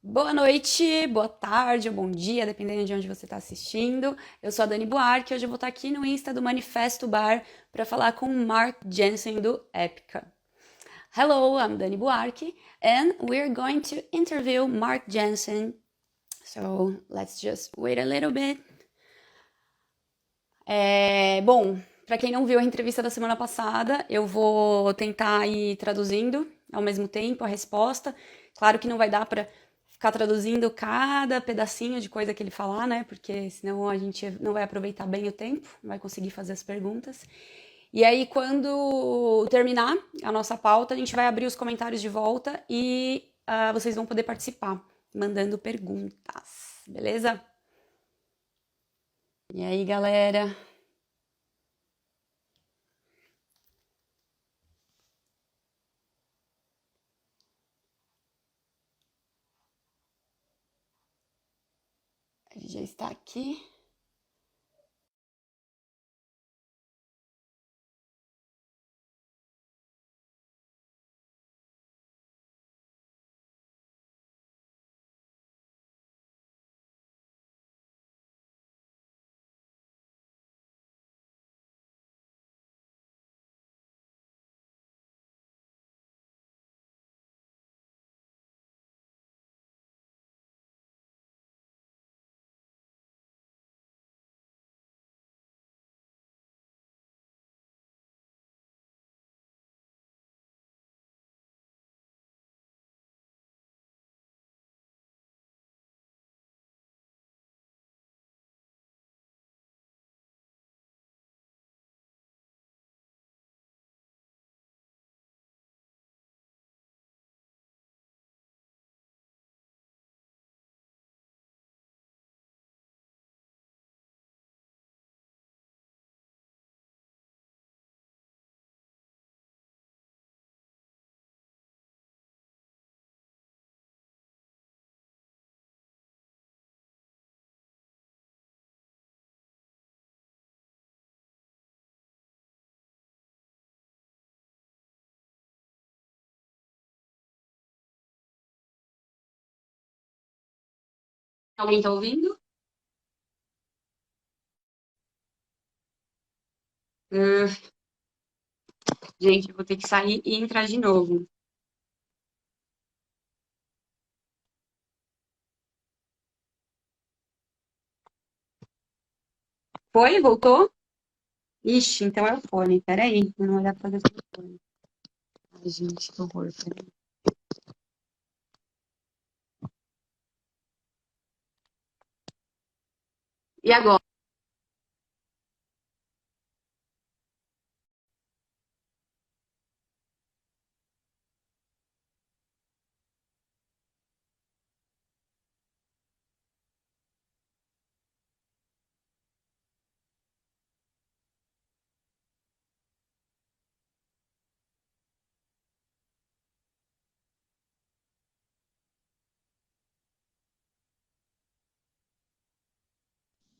Boa noite, boa tarde ou bom dia, dependendo de onde você está assistindo. Eu sou a Dani Buarque e hoje eu vou estar aqui no Insta do Manifesto Bar para falar com o Mark Jansen do EPICA. Hello, I'm Dani Buarque and we're going to interview Mark Jansen. So let's just wait a little bit. Bom, para quem não viu a entrevista da semana passada, eu vou tentar ir traduzindo ao mesmo tempo a resposta. Claro que não vai dar para ficar traduzindo cada pedacinho de coisa que ele falar, né? Porque senão a gente não vai aproveitar bem o tempo, não vai conseguir fazer as perguntas. E aí, quando terminar a nossa pauta, a gente vai abrir os comentários de volta e vocês vão poder participar, mandando perguntas, beleza? E aí, galera? Ele já está aqui. Alguém tá ouvindo? Uh, gente, eu vou ter que sair e entrar de novo. Foi? Voltou? Ixi, então é o fone. Peraí, eu não vou olhar pra fazer o fone. Ai, gente, que horror. Peraí. E agora?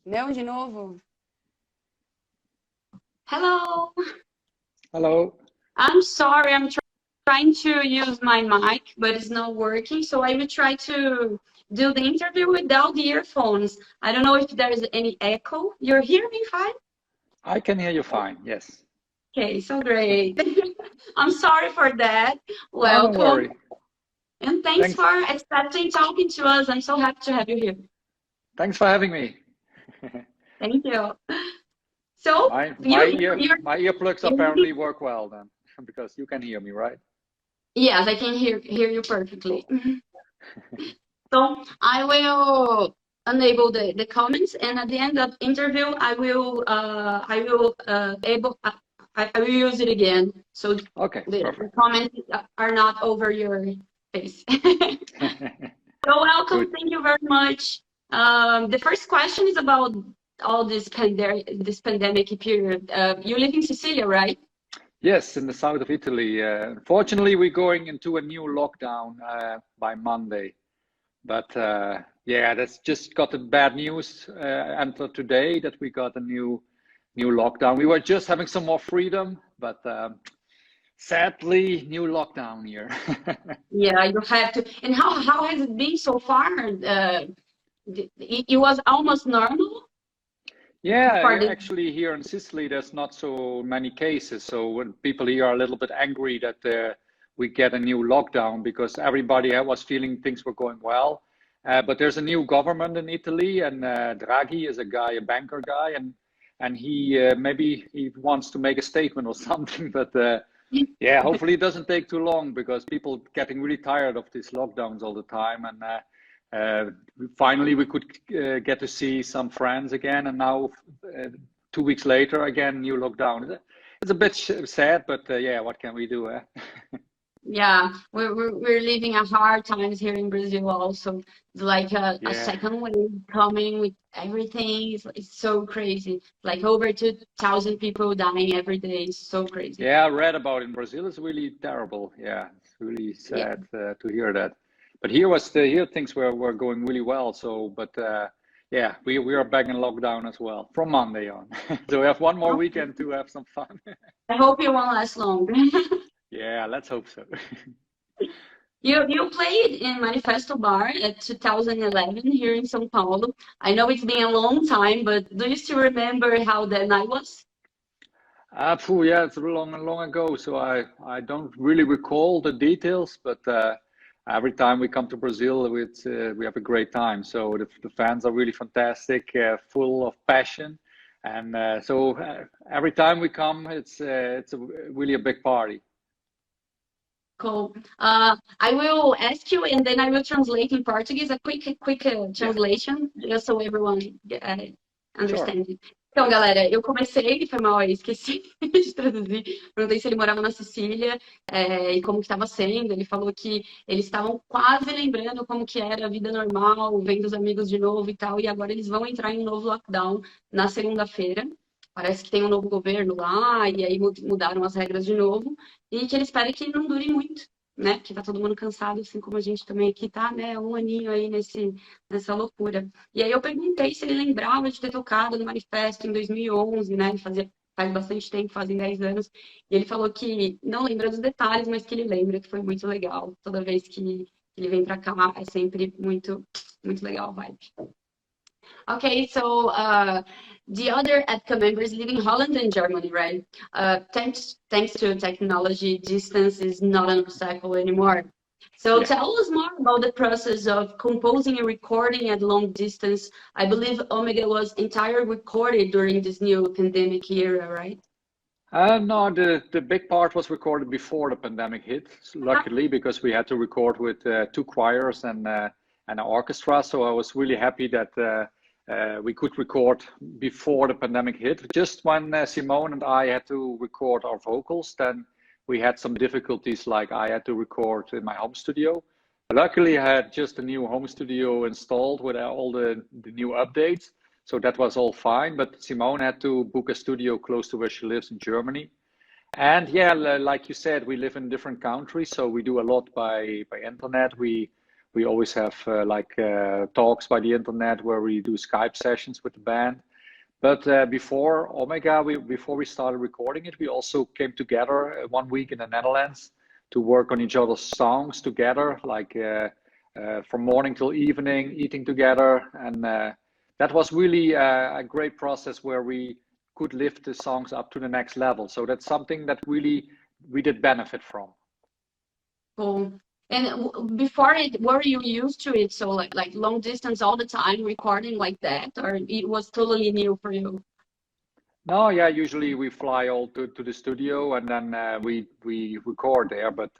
Não, de novo? Hello! Hello. I'm sorry, I'm trying to use my mic, but it's not working. So I will try to do the interview without the earphones. I don't know if there's any echo. You're hearing me fine? I can hear you fine, yes. Okay, so great. I'm sorry for that. Oh, don't Welcome. worry. And thanks for accepting talking to us. I'm so happy to have you here. Thanks for having me. Thank you. So My earplugs apparently work well then, because you can hear me, right? Yes, I can hear you perfectly. So I will enable the comments, and at the end of the interview, I will use it again. So Okay, the comments are not over your face. So welcome. Good. Thank you very much. The first question is about all this pandemic period. You live in Sicilia, right? Yes, in the south of Italy. Unfortunately, we're going into a new lockdown by Monday. But yeah, that's just got the bad news until today that we got a new lockdown. We were just having some more freedom, but Sadly, new lockdown here. Yeah, you have to. And how has it been so far? It was almost normal. Yeah, actually here in Sicily, there's not so many cases. So when people here are a little bit angry that we get a new lockdown because everybody was feeling things were going well. But there's a new government in Italy, and Draghi is a banker guy, and he maybe he wants to make a statement or something. But yeah, hopefully it doesn't take too long because people getting really tired of these lockdowns all the time. And finally we could get to see some friends again, and now 2 weeks later again new lockdown. It's a bit sad, but yeah, what can we do? Yeah, we're living a hard times here in Brazil also. It's like a second wave coming with everything. It's so crazy. Like over 2,000 people dying every day. It's so crazy. Yeah, I read about it in Brazil. It's really terrible. Yeah, it's really sad to hear that. But here things were going really well. So, but yeah, we are back in lockdown as well from Monday on. So we have one more weekend to have some fun. I hope it won't last long. Yeah, let's hope so. You played in Manifesto bar at 2011 here in São Paulo. I know it's been a long time, but do you still remember how that night was? Yeah, it's long ago, so I don't really recall the details, but every time we come to Brazil, we have a great time. So the fans are really fantastic, full of passion, and so every time we come, it's really a big party. Cool. I will ask you, and then I will translate in Portuguese, a quick translation, just so everyone understands it. Então, galera, eu comecei, foi mal aí, esqueci de traduzir. Perguntei se ele morava na Sicília e como que estava sendo. Ele falou que eles estavam quase lembrando como que era a vida normal, vendo os amigos de novo e tal, e agora eles vão entrar em um novo lockdown na segunda-feira. Parece que tem um novo governo lá, e aí mudaram as regras de novo, e que ele espera que não dure muito, né? Que tá todo mundo cansado, assim como a gente também aqui tá, né? Um aninho aí nessa loucura. E aí eu perguntei se ele lembrava de ter tocado no Manifesto em 2011, né? Faz bastante tempo, fazem 10 anos. E ele falou que não lembra dos detalhes, mas que ele lembra que foi muito legal. Toda vez que ele vem pra cá, é sempre muito, muito legal a vibe. Okay, so the other EPICA members live in Holland and Germany, right? Thanks to technology, distance is not an obstacle anymore. So tell us more about the process of composing and recording at long distance. I believe Omega was entirely recorded during this new pandemic era, right? No, the big part was recorded before the pandemic hit, luckily, because we had to record with 2 choirs and an orchestra. So I was really happy that we could record before the pandemic hit. Just when Simone and I had to record our vocals, then we had some difficulties, like I had to record in my home studio. Luckily, I had just a new home studio installed with all the new updates, so that was all fine. But Simone had to book a studio close to where she lives in Germany. And yeah, like you said, we live in different countries, so we do a lot by internet. We always have talks by the internet where we do Skype sessions with the band. But before Omega, before we started recording it, we also came together 1 week in the Netherlands to work on each other's songs together, like from morning till evening, eating together. And that was really a great process where we could lift the songs up to the next level. So that's something that really we did benefit from. Cool. And before it, were you used to it? So like long distance all the time, recording like that, or it was totally new for you? No, yeah, usually we fly all to the studio and then we record there. But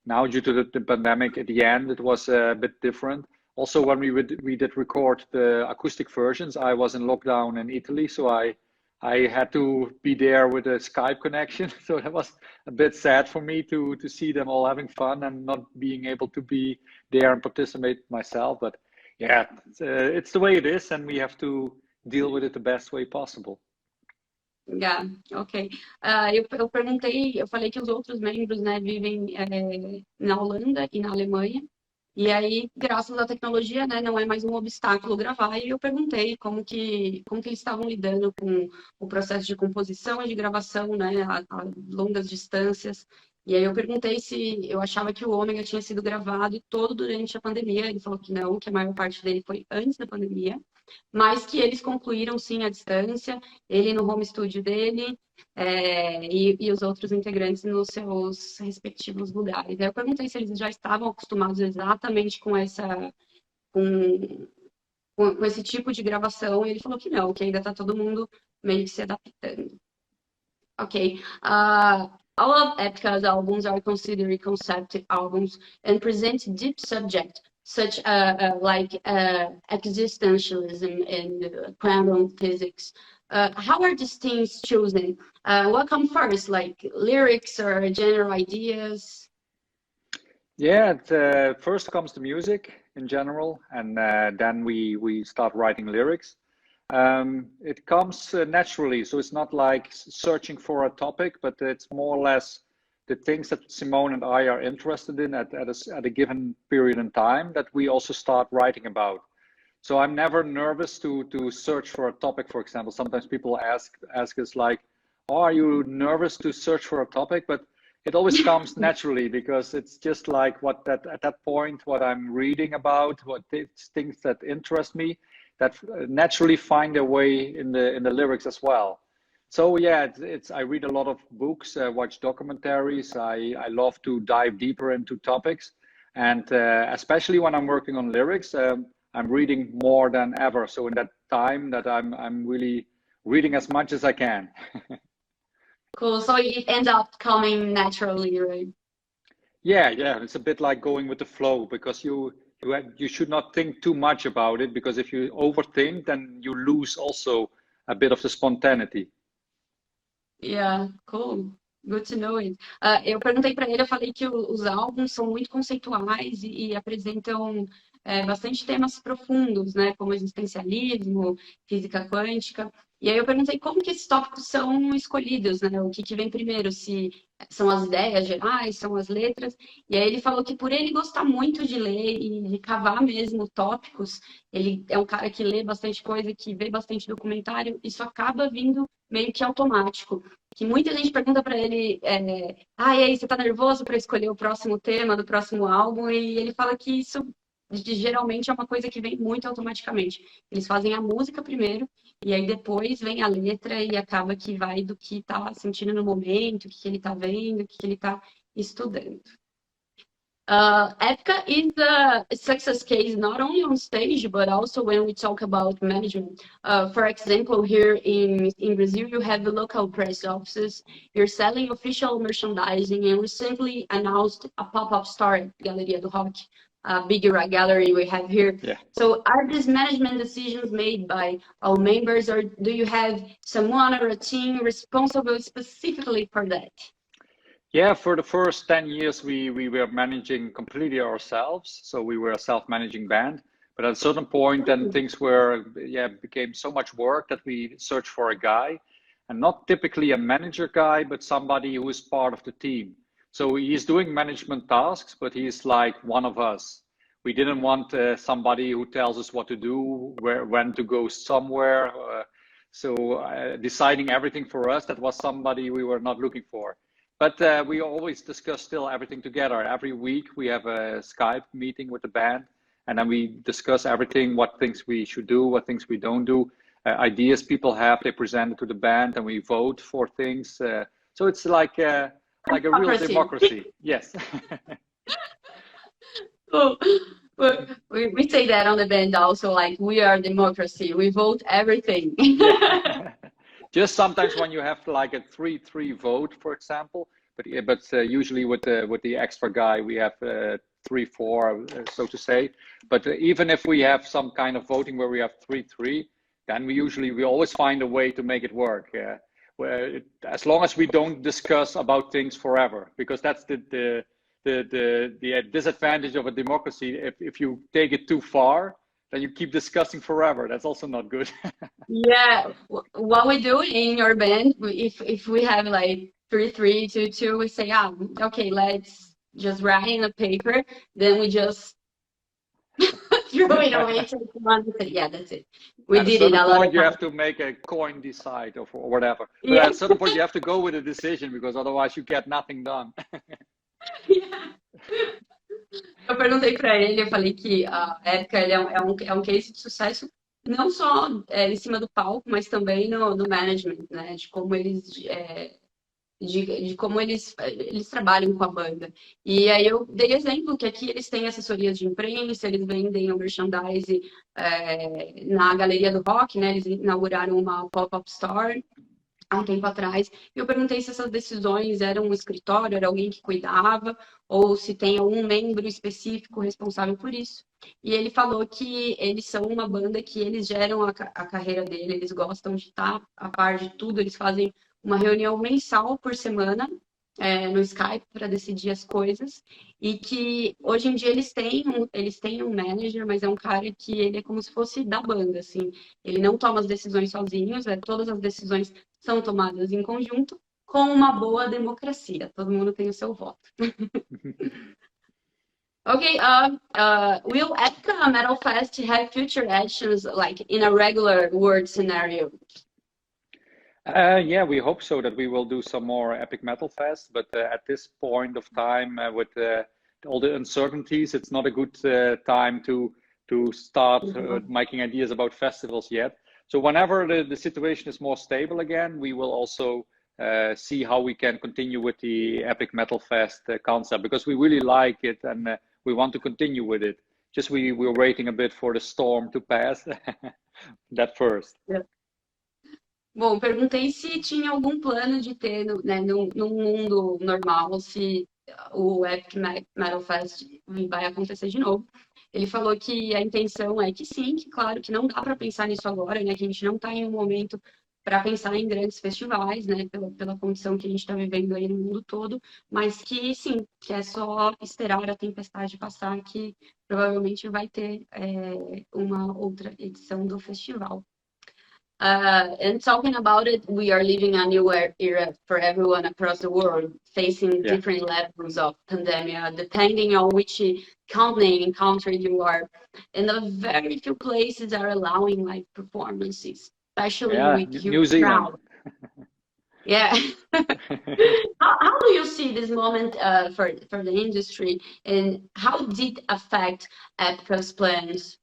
now due to the pandemic, at the end, it was a bit different. Also, when we did record the acoustic versions, I was in lockdown in Italy, so I had to be there with a Skype connection. So that was a bit sad for me to see them all having fun and not being able to be there and participate myself. But yeah, it's the way it is, and we have to deal with it the best way possible. Yeah, ok. Eu perguntei, eu falei que os outros membros, né, vivem na Holanda e na Alemanha. E aí, graças à tecnologia, né, não é mais um obstáculo gravar. E eu perguntei como que eles estavam lidando com o processo de composição e de gravação, né, a longas distâncias. E aí eu perguntei se eu achava que o Ômega tinha sido gravado todo durante a pandemia. Ele falou que não, que a maior parte dele foi antes da pandemia, mas que eles concluíram sim à distância, ele no home studio dele, e os outros integrantes nos seus respectivos lugares. Aí eu perguntei se eles já estavam acostumados exatamente com com, com esse tipo de gravação, e ele falou que não, que ainda está todo mundo meio que se adaptando. Okay. All of EPICA's albums are considered concept albums and present deep subjects such like existentialism and quantum physics. How are these things chosen? What comes first, like lyrics or general ideas? Yeah, first comes the music in general, and then we start writing lyrics. It comes naturally, so it's not like searching for a topic, but it's more or less the things that Simone and I are interested in at a given period in time that we also start writing about. So I'm never nervous to search for a topic, for example. Sometimes people ask us like, oh, are you nervous to search for a topic? But it always comes naturally because it's just like at that point, what I'm reading about, what things that interest me, that naturally find their way in the lyrics as well. So yeah, I read a lot of books, watch documentaries. I love to dive deeper into topics, and especially when I'm working on lyrics, I'm reading more than ever. So in that time, that I'm really reading as much as I can. Cool. So it ends up coming naturally, right? Yeah. It's a bit like going with the flow, because you should not think too much about it, because if you overthink, then you lose also a bit of the spontaneity. Yeah, cool. Good to know it. Eu perguntei para ele, eu falei que os álbuns são muito conceituais e apresentam bastante temas profundos, né, como existencialismo, física quântica. E aí eu perguntei como que esses tópicos são escolhidos, né? O que vem primeiro, se são as ideias gerais, são as letras. E aí ele falou que por ele gostar muito de ler e de cavar mesmo tópicos, ele é um cara que lê bastante coisa, que vê bastante documentário, isso acaba vindo meio que automático. Que muita gente pergunta para ele, e aí, você tá nervoso para escolher o próximo tema do próximo álbum? E ele fala que isso geralmente é uma coisa que vem muito automaticamente. Eles fazem a música primeiro, e aí depois vem a letra e acaba que vai do que tá sentindo no momento, o que ele tá vendo, o que ele tá estudando. EPICA is a success case not only on stage, but also when we talk about management. For example, here in Brazil, you have the local press offices, you're selling official merchandising, and recently announced a pop-up store at Galeria do Rock, a bigger gallery we have here. Yeah. So are these management decisions made by all members, or do you have someone or a team responsible specifically for that? Yeah, for the first 10 years, we were managing completely ourselves. So we were a self-managing band. But at a certain point, then things became so much work that we searched for a guy, and not typically a manager guy, but somebody who is part of the team. So he's doing management tasks, but he's like one of us. We didn't want somebody who tells us what to do, when to go somewhere. Deciding everything for us, that was somebody we were not looking for. But we always discuss still everything together. Every week we have a Skype meeting with the band, and then we discuss everything, what things we should do, what things we don't do, ideas people have, they present it to the band, and we vote for things. So it's like a real democracy. Yes. Oh, we say that on the band also, like, we are democracy. We vote everything. Yeah. Just sometimes when you have like a 3-3 vote, for example, but usually with the extra guy, we have 3-4, so to say. But even if we have some kind of voting where we have 3-3, then we always find a way to make it work. As long as we don't discuss about things forever, because that's the disadvantage of a democracy. If you take it too far, then you keep discussing forever. That's also not good. Yeah, what we do in your band, if we have like 3-3, 2-2, we say, okay, let's just write in a paper. Then we just throwing away to one. Yeah, that's it. We At did a it certain a lot point, of you times. have to make a coin decide or whatever. But Yeah. at a certain point, you have to go with a decision because otherwise you get nothing done. Yeah. Eu perguntei para ele, eu falei que a EPICA ele é um case de sucesso, não só em cima do palco, mas também no management, né? De como eles de como eles trabalham com a banda. E aí eu dei exemplo que aqui eles têm assessorias de imprensa, eles vendem o merchandise na Galeria do Rock, né? Eles inauguraram uma pop-up store há um tempo atrás. E eu perguntei se essas decisões eram um escritório, era alguém que cuidava, ou se tem algum membro específico responsável por isso. E ele falou que eles são uma banda que eles geram a carreira dele, eles gostam de estar a par de tudo, eles fazem uma reunião mensal por semana no Skype para decidir as coisas, e que hoje em dia eles têm um manager, mas é um cara que ele é como se fosse da banda, assim, ele não toma as decisões sozinhos, todas as decisões são tomadas em conjunto, com uma boa democracia, todo mundo tem o seu voto. Okay, will EPICA Metal Fest have future actions like in a regular world scenario? Yeah, we hope so that we will do some more Epic Metal Fest, but at this point of time, with all the uncertainties, it's not a good time to start making ideas about festivals yet. So whenever the situation is more stable again, we will also see how we can continue with the Epic Metal Fest concept, because we really like it and we want to continue with it. Just we're waiting a bit for the storm to pass. That first. Yeah. Bom, perguntei se tinha algum plano de ter, né, num mundo normal, se o Epic Metal Fest vai acontecer de novo. Ele falou que a intenção é que sim, que claro que não dá para pensar nisso agora, né, que a gente não está em um momento para pensar em grandes festivais, né, pela condição que a gente está vivendo aí no mundo todo, mas que sim, que é só esperar a tempestade passar, que provavelmente vai ter uma outra edição do festival. And talking about it, we are living a new era for everyone across the world, facing different levels of pandemic, depending on which continent and country you are. And a very few places are allowing live performances, especially with New Zealand. Yeah. How do you see this moment for the industry, and how did it affect EPICA's plans?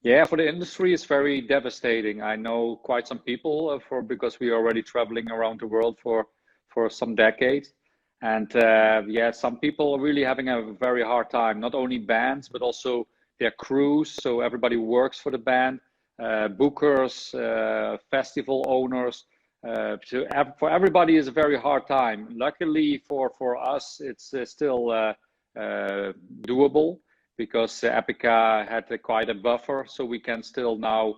Yeah, for the industry, it's very devastating. I know quite some people because we are already traveling around the world for some decades. And some people are really having a very hard time, not only bands, but also their crews. So everybody who works for the band, bookers, festival owners. For everybody is a very hard time. Luckily for us, it's still doable, because EPICA had quite a buffer, so we can still now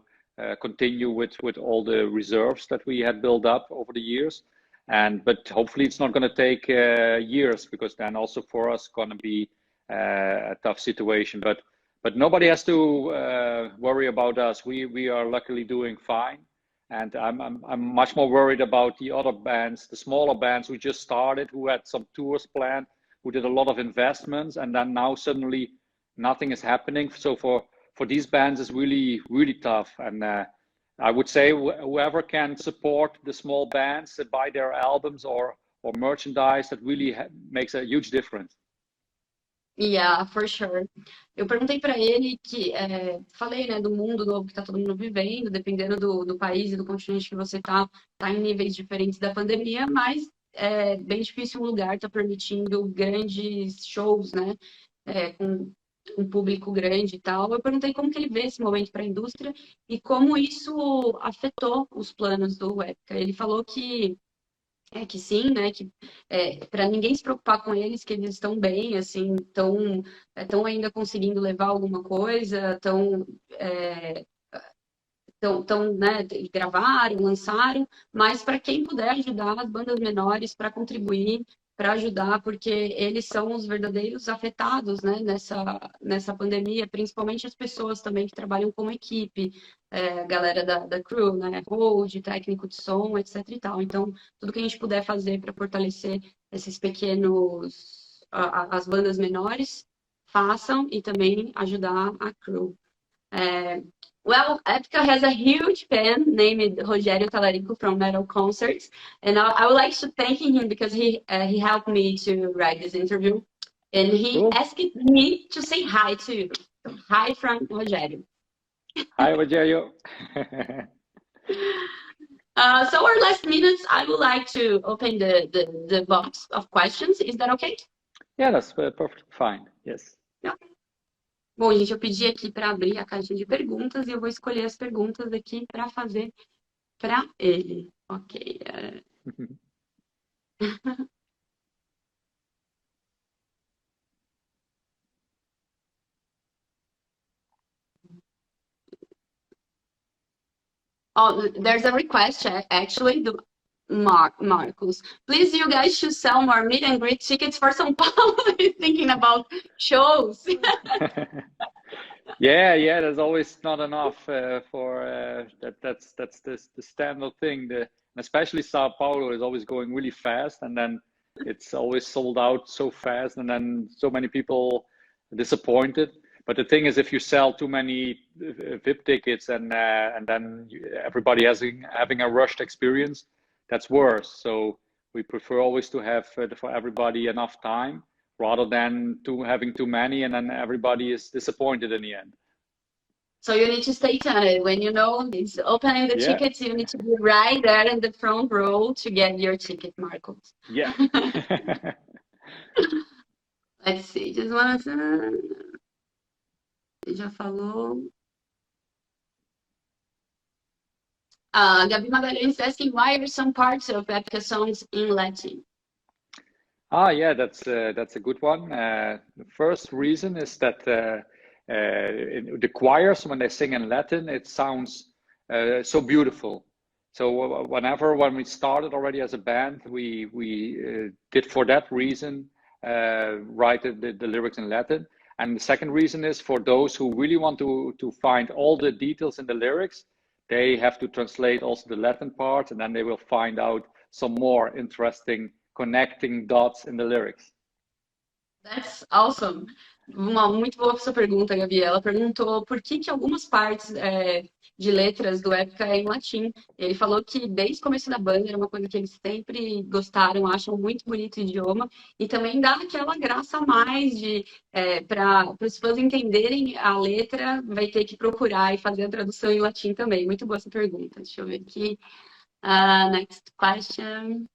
continue with all the reserves that we had built up over the years. But hopefully it's not going to take years, because then also for us going to be a tough situation. But nobody has to worry about us. We are luckily doing fine, and I'm much more worried about the other bands, the smaller bands who just started, who had some tours planned, who did a lot of investments, and then now suddenly nothing is happening. So for these bands, it's really, really tough. And I would say whoever can support the small bands, buy their albums or merchandise, that really makes a huge difference. Yeah, for sure. Eu perguntei para ele que, falei, né, do mundo novo que está todo mundo vivendo, dependendo do país e do continente que você tá em níveis diferentes da pandemia, mas é bem difícil um lugar tá permitindo grandes shows, né, com um público grande e tal. Eu perguntei como que ele vê esse momento para a indústria e como isso afetou os planos do EPICA. Ele falou que sim, né, que para ninguém se preocupar com eles, que eles estão bem, assim, estão ainda conseguindo levar alguma coisa, né, gravaram, lançaram, mas para quem puder ajudar as bandas menores para contribuir, para ajudar, porque eles são os verdadeiros afetados, né, nessa pandemia, principalmente as pessoas também que trabalham como equipe, galera da crew, né, hold, técnico de som, etc e tal. Então, tudo que a gente puder fazer para fortalecer esses pequenos, as bandas menores, façam e também ajudar a crew. Well, EPICA has a huge fan named Rogério Talarico from Metal Concerts, and I would like to thank him because he helped me to write this interview, and he asked me to say hi to you. So, hi from Rogério. Hi, Rogério. So our last minutes, I would like to open the box of questions. Is that okay? Yeah, that's perfectly fine. Yes. Yeah. Bom, gente, eu pedi aqui para abrir a caixinha de perguntas e eu vou escolher as perguntas aqui para fazer para ele. Ok. Oh, there's a request actually. Marcos, please, you guys should sell more meet and greet tickets for São Paulo. He's thinking about shows. Yeah, there's always not enough for that. That's the standard thing. Especially Sao Paulo is always going really fast, and then it's always sold out so fast, and then so many people are disappointed. But the thing is, if you sell too many VIP tickets and then everybody having a rushed experience, that's worse. So we prefer always to have for everybody enough time, rather than having too many and then everybody is disappointed in the end. So you need to stay tuned. When you know it's opening the tickets, you need to be right there in the front row to get your ticket, Marcos. Yeah. Let's see. Just want to... Ele já falou. Gabi Magalhães is asking, why are some parts of EPICA songs in Latin? Yeah, that's a good one. The first reason is that the choirs, when they sing in Latin, it sounds so beautiful. So when we started already as a band, we did for that reason write the lyrics in Latin. And the second reason is for those who really want to find all the details in the lyrics, they have to translate also the Latin part, and then they will find out some more interesting connecting dots in the lyrics. That's awesome. Muito boa essa pergunta, Gabi. Ela perguntou por que algumas partes de letras do EPICA é em latim. Ele falou que desde o começo da banda era uma coisa que eles sempre gostaram, acham muito bonito o idioma, e também dá aquela graça a mais de para os fãs entenderem a letra, vai ter que procurar e fazer a tradução em latim também. Muito boa essa pergunta. Deixa eu ver aqui. Next question.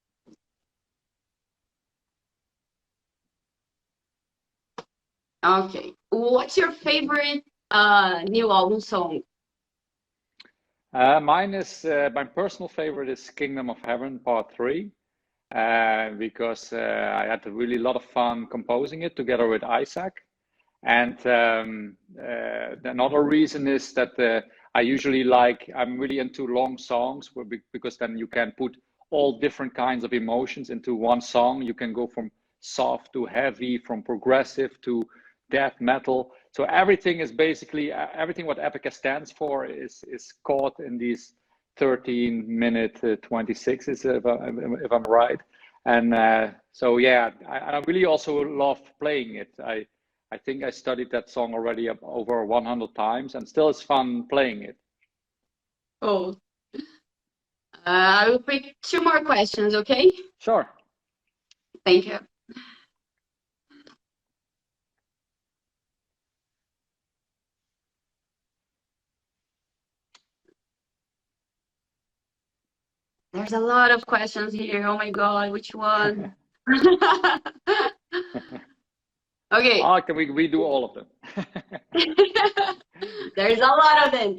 Okay. What's your favorite new album song? Mine is my personal favorite is Kingdom of Heaven Part 3 because I had a really lot of fun composing it together with Isaac. And another reason is that I usually I'm really into long songs because then you can put all different kinds of emotions into one song. You can go from soft to heavy, from progressive to death metal. So everything is basically everything what EPICA stands for is caught in these 13-minute 26s if I'm right. And so yeah, I really also love playing it. I think I studied that song already over 100 times, and still it's fun playing it. Oh, I will pick 2 more questions, okay? Sure. Thank you. There's a lot of questions here. Oh my God, which one? Okay. Oh, can we do all of them? There's a lot of them.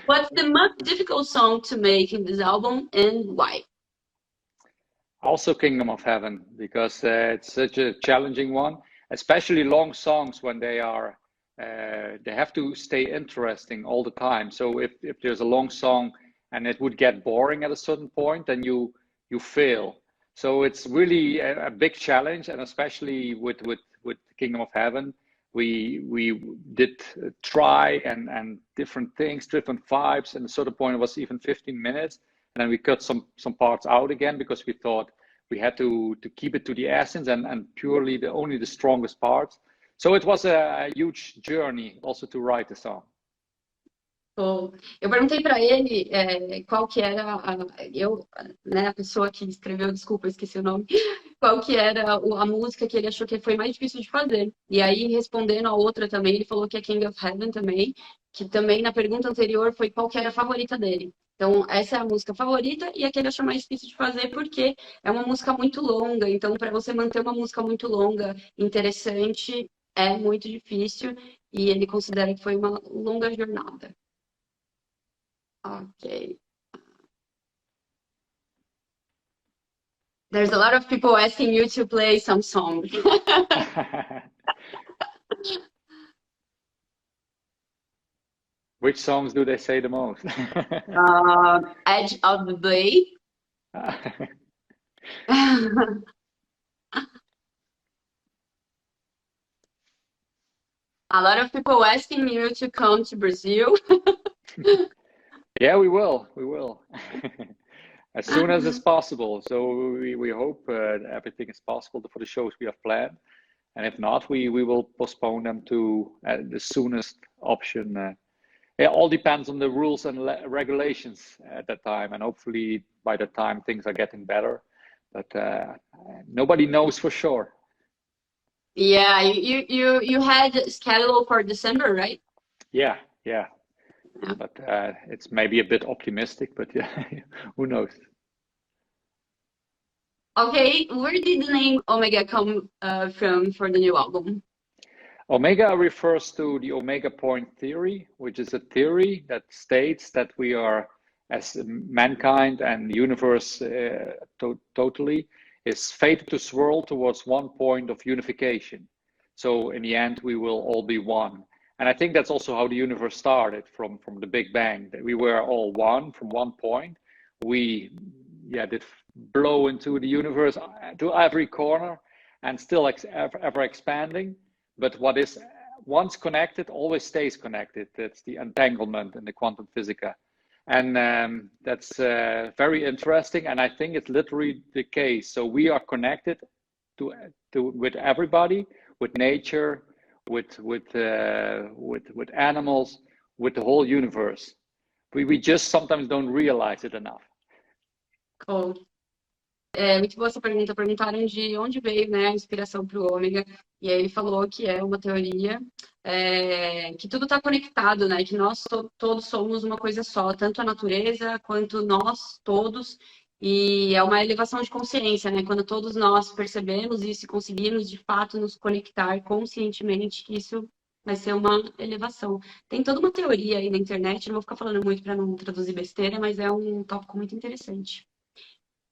What's the most difficult song to make in this album and why? Also Kingdom of Heaven, because it's such a challenging one, especially long songs when they have to stay interesting all the time. So if there's a long song and it would get boring at a certain point, then you fail. So it's really a big challenge, and especially with Kingdom of Heaven, we did try and different things, different vibes, and at a certain point it was even 15 minutes, and then we cut some parts out again because we thought we had to keep it to the essence and purely only the strongest parts. So it was a huge journey also to write the song. Bom, eu perguntei para ele qual que era a pessoa que escreveu, desculpa, esqueci o nome, qual que era a música que ele achou que foi mais difícil de fazer. E aí, respondendo a outra também, ele falou que é King of Heaven também, que também na pergunta anterior foi qual que era a favorita dele. Então, essa é a música favorita e a que ele achou mais difícil de fazer porque é uma música muito longa. Então, para você manter uma música muito longa, interessante, é muito difícil. E ele considera que foi uma longa jornada. Okay. There's a lot of people asking you to play some songs. Which songs do they say the most? Edge of the Blade. A lot of people asking you to come to Brazil. Yeah, we will. As soon as it's possible. So we hope everything is possible for the shows we have planned. And if not, we will postpone them to the soonest option. It all depends on the rules and regulations at that time. And hopefully by that time things are getting better. But nobody knows for sure. Yeah, you had scheduled for December, right? Yeah. But it's maybe a bit optimistic, but yeah, who knows? Okay, where did the name Omega come from for the new album? Omega refers to the Omega point theory, which is a theory that states that we are, as mankind and the universe totally, is fated to swirl towards one point of unification. So in the end, we will all be one. And I think that's also how the universe started from the Big Bang, that we were all one from one point. We did blow into the universe to every corner and still ever expanding. But what is once connected always stays connected. That's the entanglement in the quantum physics. And that's very interesting. And I think it's literally the case. So we are connected with everybody, with nature, with animals, with the whole universe. We just sometimes don't realize it enough. Cool. Muito boa essa pergunta. Perguntaram de onde veio, né, a inspiração para o ômega. E aí ele falou que é uma teoria que tudo está conectado, né? Que nós todos somos uma coisa só, tanto a natureza quanto nós todos. E é uma elevação de consciência, né? Quando todos nós percebemos isso e conseguimos, de fato, nos conectar conscientemente, que isso vai ser uma elevação. Tem toda uma teoria aí na internet, não vou ficar falando muito para não traduzir besteira, mas é um tópico muito interessante.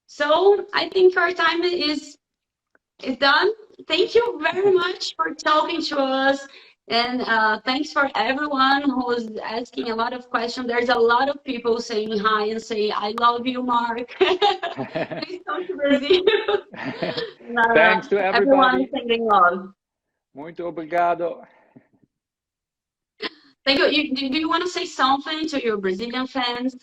So, I think our time is done. Thank you very much for talking to us. And thanks for everyone who's asking a lot of questions. There's a lot of people saying hi and say, I love you, Mark. Please come to Brazil. Thanks to everybody. Everyone sending love. Muito obrigado. Thank you. Do you want to say something to your Brazilian fans?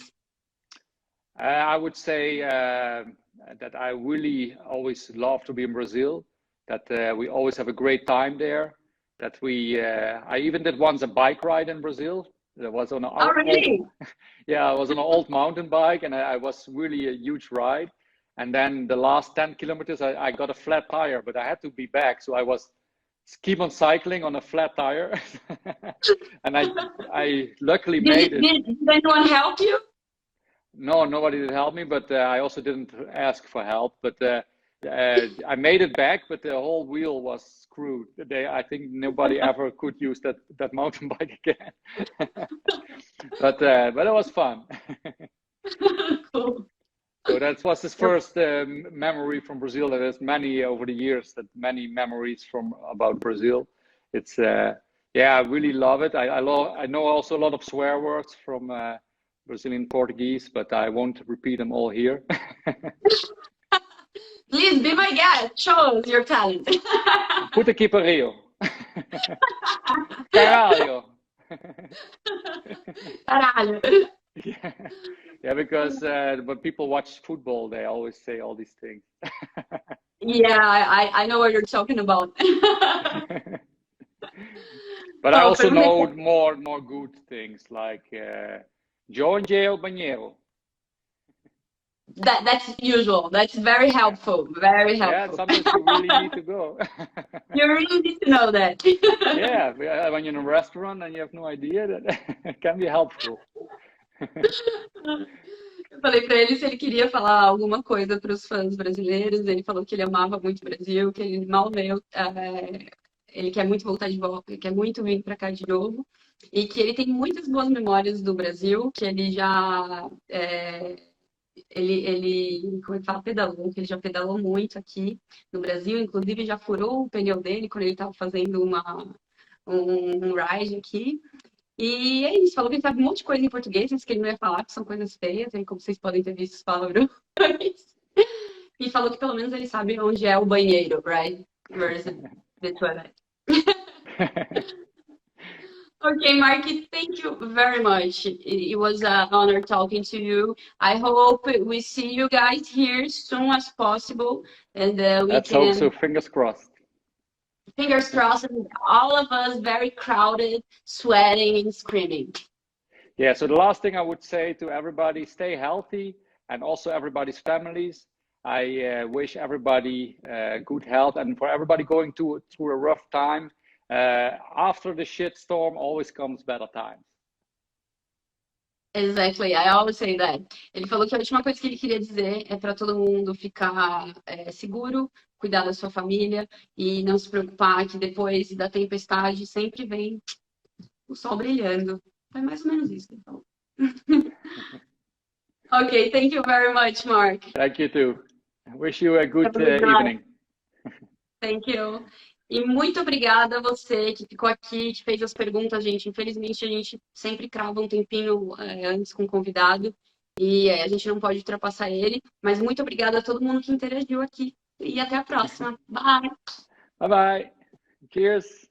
I would say that I really always love to be in Brazil, that we always have a great time there. That I even did once a bike ride in Brazil. That was on I was on an old mountain bike, and I was really a huge ride. And then the last 10 kilometers, I got a flat tire, but I had to be back, so I was keep on cycling on a flat tire. And I luckily made it. Did anyone help you? No, nobody did help me, but I also didn't ask for help. But I made it back, but the whole wheel was screwed. I think nobody ever could use that mountain bike again. But it was fun. Cool. So that was his first memory from Brazil. There's many over the years, many memories about Brazil. It's I really love it. I know also a lot of swear words from Brazilian Portuguese, but I won't repeat them all here. Please be my guest. Show us your talent. Puta que pariu. Caralho. Caralho. Yeah, because when people watch football, they always say all these things. Yeah, I know what you're talking about. But I Oh, also know perfect. more good things like Joe and Jail Banheiro. That's usual. That's very helpful. Very Yeah, helpful. sometimes you really need to go. You really need to know that. Yeah, when you're in a restaurant and you have no idea, that it can be helpful. Eu falei pra ele se ele queria falar alguma coisa para os fãs brasileiros. Ele falou que ele amava muito o Brasil, que ele mal veio, ele quer muito voltar de volta, ele quer muito vir para cá de novo e que ele tem muitas boas memórias do Brasil, que ele já como é que fala, pedalou, que ele já pedalou muito aqui no Brasil, inclusive já furou o pneu dele quando ele estava fazendo um ride aqui. E é isso, falou que ele sabe um monte de coisa em português, mas que ele não ia falar, que são coisas feias, aí como vocês podem ter visto os palavrões. E falou que pelo menos ele sabe onde é o banheiro, right? Versus the toilet. Okay, Mark, thank you very much. It was an honor talking to you. I hope we see you guys here as soon as possible. And Let's hope so, fingers crossed. Fingers crossed, and all of us very crowded, sweating and screaming. Yeah, so the last thing I would say to everybody, stay healthy, and also everybody's families. I wish everybody good health, and for everybody going through a rough time, after the shitstorm always comes better times. Exactly, I always say that. Ele falou que a última coisa que ele queria dizer é para todo mundo ficar seguro, cuidar da sua família e não se preocupar que depois da tempestade sempre vem o sol brilhando. Foi mais ou menos isso, então. Okay, thank you very much, Mark. Thank you too. I wish you a good evening. Thank you. E muito obrigada a você que ficou aqui, que fez as perguntas, gente. Infelizmente, a gente sempre crava um tempinho antes com o convidado e a gente não pode ultrapassar ele. Mas muito obrigada a todo mundo que interagiu aqui. E até a próxima. Bye! Bye-bye. Cheers!